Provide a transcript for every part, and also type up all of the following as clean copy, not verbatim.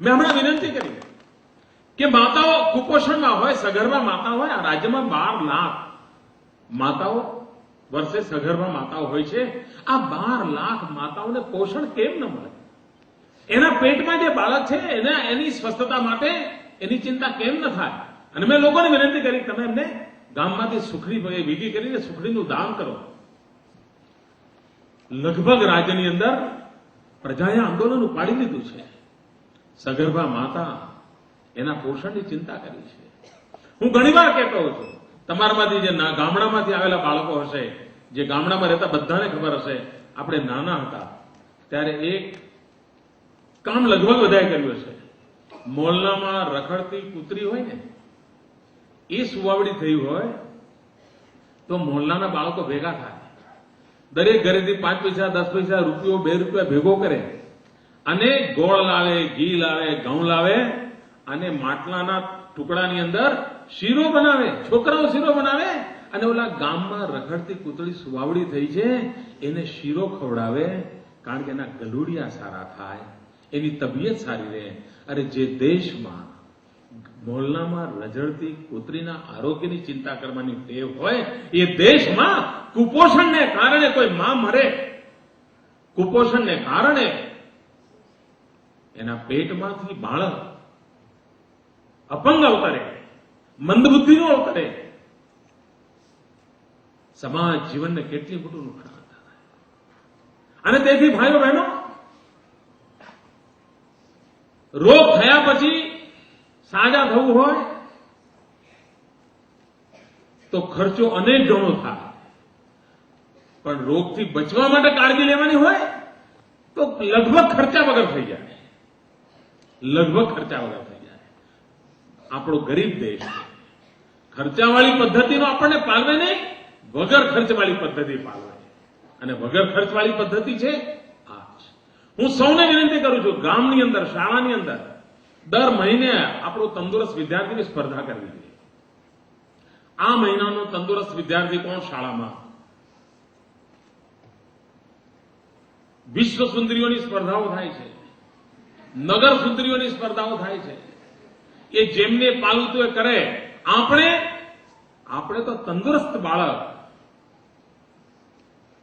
મેં હમણાં વિનંતી કરી કે માતાઓ કુપોષણમાં હોય, સગર્ભા માતા હોય. આ રાજ્યમાં 12 લાખ માતાઓ વર્ષે સગર્ભા માતાઓ હોય છે. આ 12 લાખ માતાઓને પોષણ કેમ ન મળે? એના પેટમાં જે બાળક છે એની સ્વસ્થતા માટે એની ચિંતા કેમ ન થાય? અને મેં લોકોને વિનંતી કરી તમે એમને ગામમાંથી સુખડી ભેગી કરીને સુખડીનું દાન કરો. લગભગ રાજ્યની અંદર પ્રજાએ આંદોલન ઉપાડી લીધું છે. સગર્ભા માતા એના પોષણની ચિંતા કરી છે. હું ઘણીવાર કહેતો હોઉં છું, તમારામાંથી જે ગામડામાંથી આવેલા બાળકો હશે, જે ગામડામાં રહેતા બધાને ખબર હશે, આપણે નાના હતા ત્યારે એક કામ લગભગ બધાએ કર્યું હશે. મોહલ્લામાં રખડતી કૂતરી હોય ને એ સુવાવડી થઈ હોય તો મોહલ્લાના બાળકો ભેગા થાય, દરેક ઘરેથી 5 પૈસા 10 પૈસા રૂપિયો 2 રૂપિયા ભેગો કરે અને ગોળ લાવે, ઘી લાવે, ઘઉં લાવે અને માટલાના ટુકડાની અંદર શીરો બનાવે. છોકરાઓ શીરો બનાવે અને ઓલા ગામમાં રખડતી કૂતરી સુવાવડી થઈ છે એને શીરો ખવડાવે, કારણ કે એના ગલુડિયા સારા થાય, એની તબિયત સારી રહે. અરે જે દેશમાં મોહલ્લામાં રઝળતી કૂતરીના આરોગ્યની ચિંતા કરવાની ટેવ હોય એ દેશમાં કુપોષણને કારણે કોઈ માં મરે, કુપોષણને કારણે એના પેટમાંથી બાળક અપંગ અવતરે, મંદબુદ્ધિનો અવતરે, સમાજ જીવનને કેટલી મોટું નુકસાન થાય. અને તેથી ભાઈઓ બહેનો, રોગ થયા પછી સાજા થવું હોય તો ખર્ચો અનેક ગણો થાય, પણ રોગથી બચવા માટે કાળજી લેવાની હોય તો લગભગ ખર્ચા વગર થઈ જાય, લગભગ ખર્ચા વગર થઈ જાય. આપણો ગરીબ દેશ છે, ખર્ચાવાળી પદ્ધતિનો આપણને પાલવે નહીં, વગર ખર્ચવાળી પદ્ધતિ પાલવે. અને વગર ખર્ચવાળી પદ્ધતિ છે આ જ. હું સૌને વિનંતી કરું છું, ગામની અંદર, શાળાની અંદર દર મહિને આપણો તંદુરસ્ત વિદ્યાર્થીની સ્પર્ધા કરવી જોઈએ. આ મહિનાનો તંદુરસ્ત વિદ્યાર્થી કોણ? શાળામાં વિશ્વ સુંદરીઓની સ્પર્ધાઓ થાય છે, નગર સુંદરીઓની સ્પર્ધાઓ થાય છે. એ જેમને પાલતું એ કરે. આપણે તો તંદુરસ્ત બાળક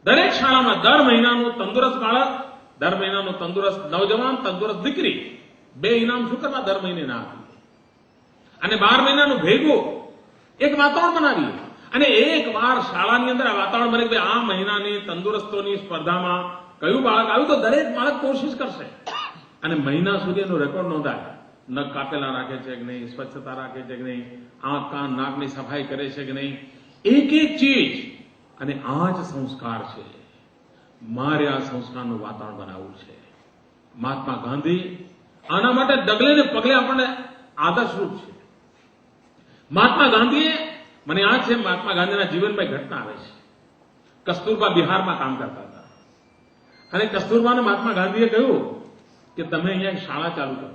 દરેક શાળામાં દર મહિનાનું તંદુરસ્ત બાળક, દર મહિનાનું તંદુરસ્ત નવજવાન, તંદુરસ્ત દીકરી, 2 ઇનામ શું કરવા દર મહિને ના આપીએ? અને 12 મહિનાનું ભેગું એક વાતાવરણ બનાવીએ અને એક વાર શાળાની અંદર આ વાતાવરણ બને કે આ મહિનાની તંદુરસ્તોની સ્પર્ધામાં કયું બાળક આવ્યું તો દરેક બાળક કોશિશ કરશે અને મહિના સુધી એનો રેકોર્ડ નોંધાય. નખ કાપેલા રાખે છે કે નહીં, સ્વચ્છતા રાખે છે કે નહીં, આંખ કાન નાકની સફાઈ કરે છે કે નહીં, એક એક ચીજ. અને આ જ સંસ્કાર છે. મારે આ સંસ્કારનું વાતાવરણ બનાવવું છે. મહાત્મા ગાંધી આના માટે ડગલે ને પગલે આપણને આદર્શરૂપ છે. મહાત્મા ગાંધીએ, મને યાદ છે મહાત્મા ગાંધીના જીવનમાં ઘટના આવે છે. કસ્તુરબા બિહારમાં કામ કરતા હતા અને કસ્તુરબાને મહાત્મા ગાંધીએ કહ્યું કે તમે અહીંયા શાળા ચાલુ કરો.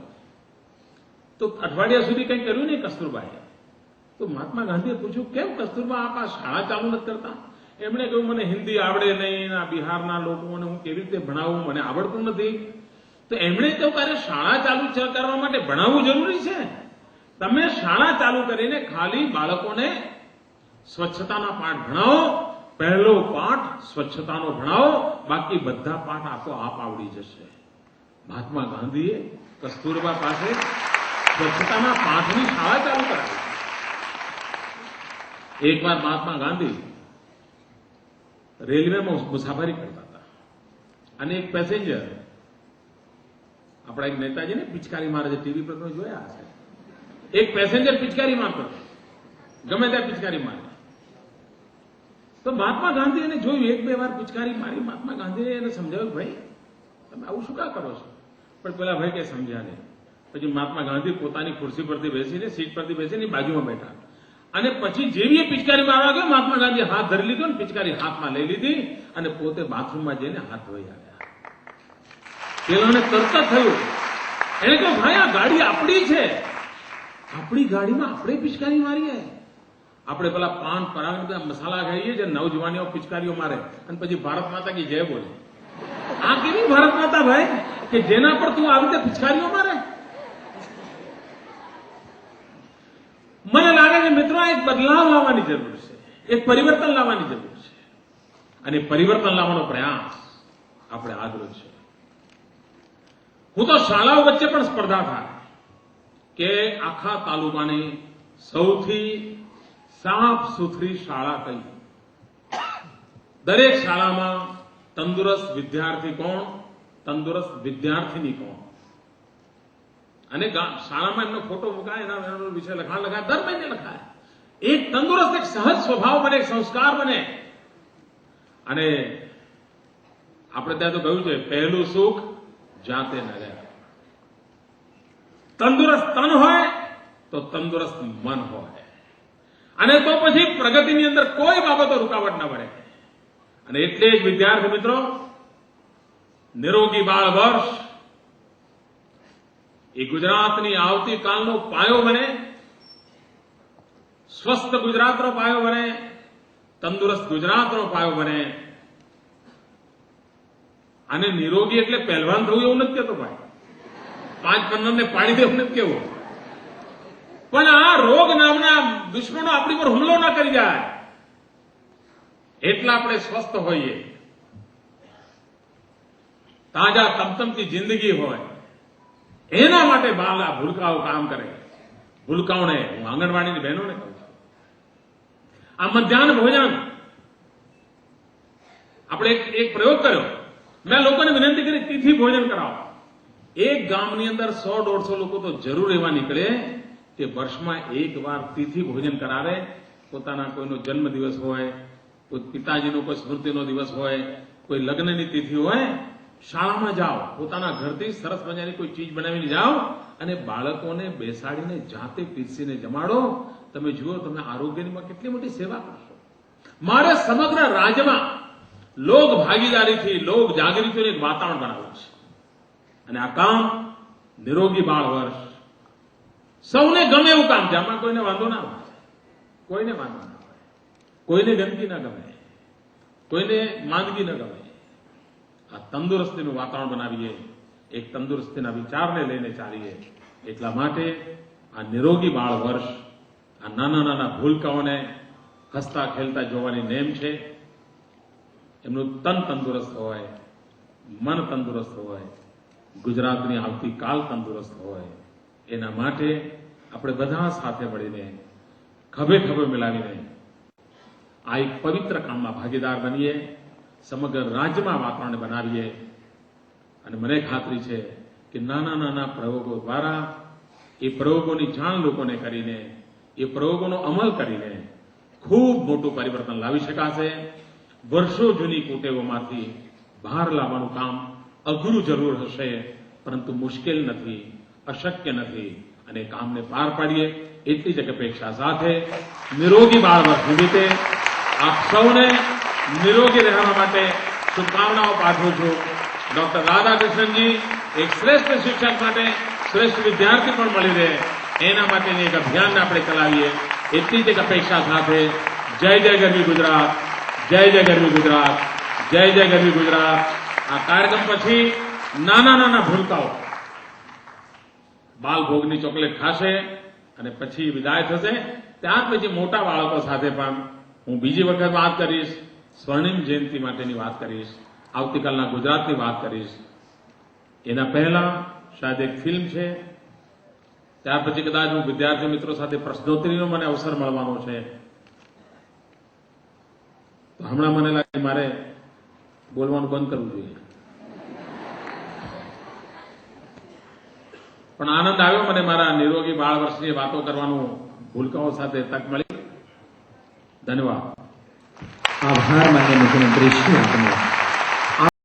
તો અઠવાડિયા સુધી કંઈ કર્યું નહીં કસ્તુરબાએ. તો મહાત્મા ગાંધીએ પૂછ્યું કેમ કસ્તુરબા આપ આ શાળા ચાલુ નથી કરતા? એમણે કહ્યું મને હિન્દી આવડે નહીં, આ બિહારના લોકોને હું કેવી રીતે ભણાવું, મને આવડતું નથી. તો એમણે કહ્યું કે શાળા ચાલુ કરવા માટે ભણાવવું જરૂરી છે. તમે શાળા ચાલુ કરીને ખાલી બાળકોને સ્વચ્છતાના પાઠ ભણાવો. પહેલો પાઠ સ્વચ્છતાનો ભણાવો, બાકી બધા પાઠ આપોઆપ આવડી જશે. મહાત્મા ગાંધીએ કસ્તુરબા પાસે સ્વચ્છતાના પાઠની શાળા ચાલુ કરાવી. એકવાર મહાત્મા ગાંધી રેલવેમાં મુસાફરી કરતા હતા અને એક પેસેન્જર, આપણા એક નેતાજીને પિચકારી મારે છે, ટીવી પર તમે જોયા હશે. એક પેસેન્જર પિચકારી મારતો, ગમે ત્યાં પિચકારી મારે. તો મહાત્મા ગાંધી એને જોયું, 1-2 વાર પિચકારી મારી. મહાત્મા ગાંધીએ એને સમજાવ્યું ભાઈ તમે આવું શું કા કરો છો? પણ પેલા ભાઈ કઈ સમજ્યા નહીં. પછી મહાત્મા ગાંધી પોતાની ખુરશી પરથી બેસીને, સીટ પરથી બેસીને બાજુમાં બેઠા અને પછી જેવી પિચકારી મારવા ગયો, મહાત્મા ગાંધીએ હાથ ધરી લીધો ને પિચકારી હાથમાં લઈ લીધી અને પોતે બાથરૂમમાં જઈને હાથ ધોઈ આવ્યા. પેલાને તરત થયું, એને કહ્યું ભાઈ આ ગાડી આપણી છે, આપણી ગાડીમાં આપણે પિચકારી મારીએ. આપણે પેલા પાન પરાગ બધા મસાલા ખાઈએ છે, નવજવાનીઓ પિચકારીઓ મારે અને પછી ભારત માતા કી જય બોલે. આ કેવી ભારત માતા ભાઈ કે જેના પર તું આવી રીતે પિચકારીઓ મારે? મિત્રો આ એક બદલાવ લાવવાની જરૂર છે, એક પરિવર્તન લાવવાની જરૂર છે, અને પરિવર્તન લાવવાનો પ્રયાસ આપણે આજરોજ છે. હું તો શાળાઓ વચ્ચે પણ સ્પર્ધા થાય કે આખા તાલુકાની સૌથી સાફ સુથરી શાળા કઈ, દરેક શાળામાં તંદુરસ્ત વિદ્યાર્થી કોણ, તંદુરસ્ત વિદ્યાર્થીની કોણ, અને શાળામાં એમનો ફોટો મુકાય, એના વિશે લખાય, દર મહિને લખાય. એક તંદુરસ્ત, એક સહજ સ્વભાવ બને, એક સંસ્કાર બને. અને આપણે ત્યાં તો કહ્યું છે, પહેલું સુખ જાતે ન રહે. તંદુરસ્ત તન હોય તો તંદુરસ્ત મન હોય, અને તો પછી પ્રગતિની અંદર કોઈ બાબતો રૂકાવટ ન પડે. અને એટલે જ વિદ્યાર્થી મિત્રો, નિરોગી બાળ વર્ષ એ ગુજરાતની આવતીકાલનો પાયો બને, સ્વસ્થ ગુજરાતનો પાયો બને, તંદુરસ્ત ગુજરાતનો પાયો બને. અને નિરોગી એટલે પહેલવાન થવું એવું નથી કહેતો ભાઈ, 5-15 ને પાડી દેવું નથી કેવું, પણ આ રોગ નામના દુશ્મનો આપણી પર હુમલો ના કરી જાય એટલા આપણે સ્વસ્થ હોઈએ, તાજા તમતમતી જિંદગી હોય, એના માટે બાળ આ ભૂલકાઓ કામ કરે. ભૂલકાઓને હું આંગણવાડીની બહેનોને કહું છું, આ મધ્યાહન ભોજન આપણે એક પ્રયોગ કર્યો. મેં લોકોને વિનંતી કરી, તિથિ ભોજન કરાવો. એક ગામની અંદર 100-150 લોકો તો જરૂર એવા નીકળે કે વર્ષમાં એક વાર તિથિ ભોજન કરાવે. પોતાના કોઈનો જન્મદિવસ હોય, કોઈ પિતાજીનો કોઈ સ્મૃતિનો દિવસ હોય, કોઈ લગ્નની તિથિ હોય, શાળામાં જાઓ, પોતાના ઘરથી સરસ મજાની કોઈ ચીજ બનાવીને જાઓ અને બાળકોને બેસાડીને જાતે પીરસીને જમાડો. તમે જુઓ, તમે આરોગ્યની કેટલી મોટી સેવા કરશો. મારે સમગ્ર રાજ્યમાં લોક ભાગીદારીથી, લોક જાગૃતિનું એક વાતાવરણ બનાવવું છે. અને આ કામ નિરોગી બાળ વર્ષ સૌને ગમે એવું કામ છે. આમાં કોઈને વાંધો ના આવે, કોઈને વાંધો ના આવે, કોઈને ગંદકી ના ગમે, કોઈને માંદગી ન ગમે. આ તંદુરસ્તીનું વાતાવરણ બનાવીએ, એક તંદુરસ્તીના વિચારને લઈને ચાલીએ. એટલા માટે આ નિરોગી બાળ વર્ષ, આ નાના નાના ભૂલકાઓને હસતા ખેલતા જોવાની નેમ છે. એમનું તન તંદુરસ્ત હોય, મન તંદુરસ્ત હોય, ગુજરાતની આવતીકાલ તંદુરસ્ત હોય. એના માટે આપણે બધા સાથે મળીને, ખભે ખભે મિલાવીને આ એક પવિત્ર કામમાં ભાગીદાર બનીએ, સમગ્ર રાજ્યમાં વાતાવરણ બનાવીએ. અને મને ખાતરી છે કે નાના નાના પ્રયોગો દ્વારા, એ પ્રયોગોની જાણ લોકોને કરીને, એ પ્રયોગોનો અમલ કરીને ખૂબ મોટું પરિવર્તન લાવી શકાશે. વર્ષો જૂની કુટેવોમાંથી બહાર લાવવાનું કામ અઘરું જરૂર હશે, પરંતુ મુશ્કેલ નથી, અશક્ય નથી. અને કામને પાર પાડીએ એટલી જ અપેક્ષા સાથે નિરોગી બાળ વર્ષ નિમિત્તે આપ સૌને નિરોગી રહેવા માટે શુભકામનાઓ પાઠવું છું. ડોક્ટર રાધાકૃષ્ણનજી એક શ્રેષ્ઠ શિક્ષક માટે શ્રેષ્ઠ વિદ્યાર્થી પણ મળી રહે, એના માટેની એક અભિયાન આપણે ચલાવીએ એટલી જ એક અપેક્ષા સાથે જય જય ગરવી ગુજરાત, જય જય ગરવી ગુજરાત, જય જય ગરવી ગુજરાત. આ કાર્યક્રમ પછી નાના નાના ભૂલકાઓ બાલભોગની ચોકલેટ ખાશે અને પછી વિદાય થશે. ત્યાર પછી મોટા બાળકો સાથે પણ હું બીજી વખત વાત કરીશ, સ્વર્ણિમ જયંતિ માટેની વાત કરીશ, આવતીકાલના ગુજરાતની વાત કરીશ. એના પહેલા શાયદ એક ફિલ્મ છે, ત્યાર પછી કદાચ હું વિદ્યાર્થી મિત્રો સાથે પ્રશ્નોત્તરીનો મને અવસર મળવાનો છે. તો હમણાં મને લાગે મારે બોલવાનું બંધ કરવું જોઈએ. પણ આનંદ આવ્યો મને મારા નિરોગી બાળ વર્ષની વાતો કરવાનું ભૂલકાઓ સાથે તક મળી. ધન્યવાદ. આભાર માન્ય મુખ્યમંત્રી શ્રી આપનો.